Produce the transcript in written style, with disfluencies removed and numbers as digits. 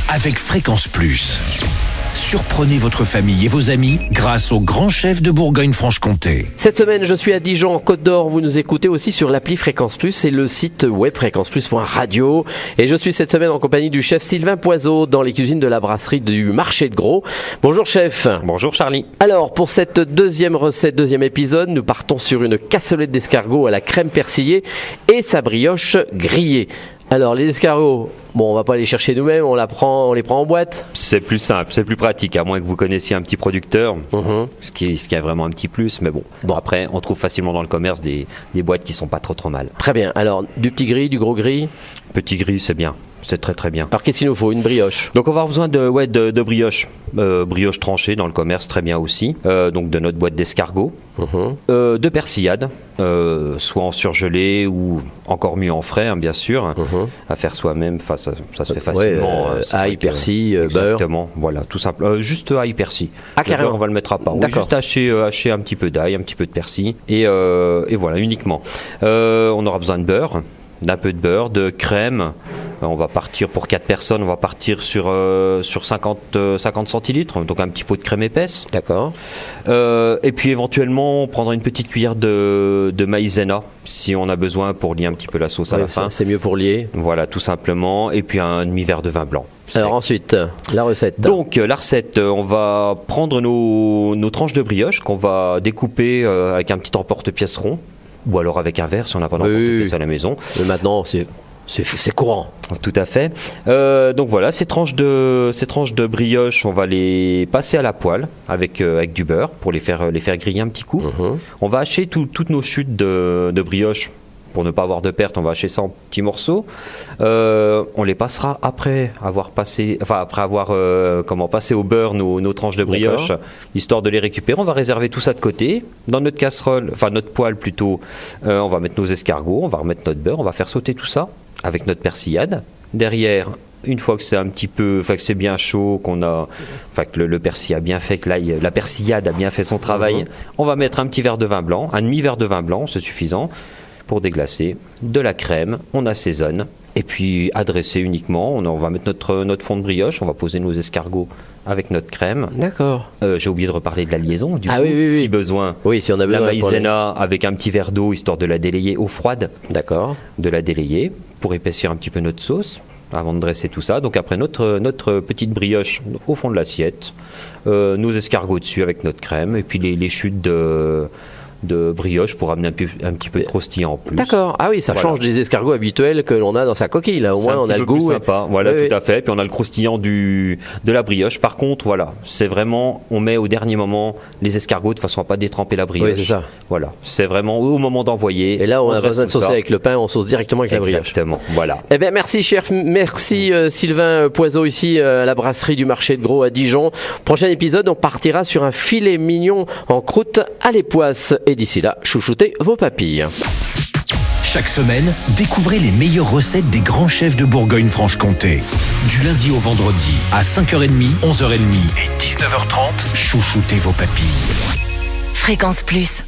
avec Fréquence Plus. Surprenez votre famille et vos amis grâce au grand chef de Bourgogne-Franche-Comté. Cette semaine, je suis à Dijon, en Côte d'Or. Vous nous écoutez aussi sur l'appli Fréquence Plus et le site web fréquenceplus.radio. Et je suis cette semaine en compagnie du chef Sylvain Poiseau dans les cuisines de la brasserie du Marché de Gros. Bonjour chef. Bonjour Charlie. Alors, pour cette deuxième recette, deuxième épisode, nous partons sur une cassolette d'escargots à la crème persillée et sa brioche grillée. Alors, les escargots, on va pas les chercher nous-mêmes, on les prend en boîte. C'est plus simple, c'est plus pratique, à moins que vous connaissiez un petit producteur, ce qui est vraiment un petit plus. Mais bon, après, on trouve facilement dans le commerce des boîtes qui sont pas trop mal. Très bien. Alors, du petit gris, du gros gris? Petit gris, c'est bien. C'est très très bien. Alors qu'est-ce qu'il nous faut? Une brioche. Donc on va avoir besoin de brioche. Brioche tranchée dans le commerce, très bien aussi. Donc de notre boîte d'escargot. De persillade, soit en surgelé ou encore mieux en frais, bien sûr. À faire soi-même, ça se fait facilement. Ail, persil, beurre. Exactement, voilà, tout simple. Juste ail, persil. Ah, carrément. Beurre, on va le mettre à part. Oui, juste hacher un petit peu d'ail, un petit peu de persil. Et voilà, uniquement. On aura besoin de beurre. D'un peu de beurre, de crème. On va partir pour 4 personnes, on va partir sur 50 centilitres, donc un petit pot de crème épaisse. D'accord. Et puis éventuellement, on prendra une petite cuillère de maïzena, si on a besoin pour lier un petit peu la sauce à la fin. C'est mieux pour lier. Voilà, tout simplement. Et puis un demi-verre de vin blanc. Alors ensuite, la recette. Donc la recette, on va prendre nos tranches de brioche qu'on va découper avec un petit emporte-pièce rond. Ou alors avec un verre si on n'a pas d'emporte-pièce à la maison. Mais maintenant, c'est courant. Tout à fait. Donc voilà, ces tranches de brioche, on va les passer à la poêle avec du beurre pour les faire griller un petit coup. On va hacher toutes nos chutes de brioche. Pour ne pas avoir de perte, on va hacher ça en petits morceaux. On les passera après avoir passé au beurre nos tranches de brioche, histoire de les récupérer. On va réserver tout ça de côté. Dans notre casserole, enfin notre poêle plutôt, on va mettre nos escargots, on va remettre notre beurre, on va faire sauter tout ça avec notre persillade. Derrière, une fois que c'est que c'est bien chaud, que le persil a bien fait, que la persillade a bien fait son travail, on va mettre un petit verre de vin blanc, un demi-verre de vin blanc, c'est suffisant. Pour déglacer, de la crème, on assaisonne et puis à dresser uniquement. On va mettre notre fond de brioche, on va poser nos escargots avec notre crème. D'accord. J'ai oublié de reparler de la liaison, si besoin. Oui, si on a besoin. La maïzena avec un petit verre d'eau, histoire de la délayer eau froide. D'accord. De la délayer pour épaissir un petit peu notre sauce avant de dresser tout ça. Donc après notre petite brioche au fond de l'assiette, nos escargots dessus avec notre crème et puis les chutes de brioche pour amener un petit peu de croustillant en plus. D'accord. Ah oui, ça change des escargots habituels que l'on a dans sa coquille. Là, au moins, on a le goût. C'est sympa. Voilà, tout à fait. Puis on a le croustillant de la brioche. Par contre, voilà, c'est vraiment, on met au dernier moment les escargots de façon à pas détremper la brioche. Oui, c'est ça. Voilà, c'est vraiment au moment d'envoyer. Et là, on a besoin de saucer avec le pain, on sauce directement avec la brioche. Exactement. Voilà. Eh bien, merci chef, merci Sylvain Poiseau ici à la brasserie du Marché de Gros à Dijon. Prochain épisode, on partira sur un filet mignon en croûte à l'époisse. Et d'ici là, chouchoutez vos papilles. Chaque semaine, découvrez les meilleures recettes des grands chefs de Bourgogne-Franche-Comté. Du lundi au vendredi, à 5h30, 11h30 et 19h30, chouchoutez vos papilles. Fréquence Plus.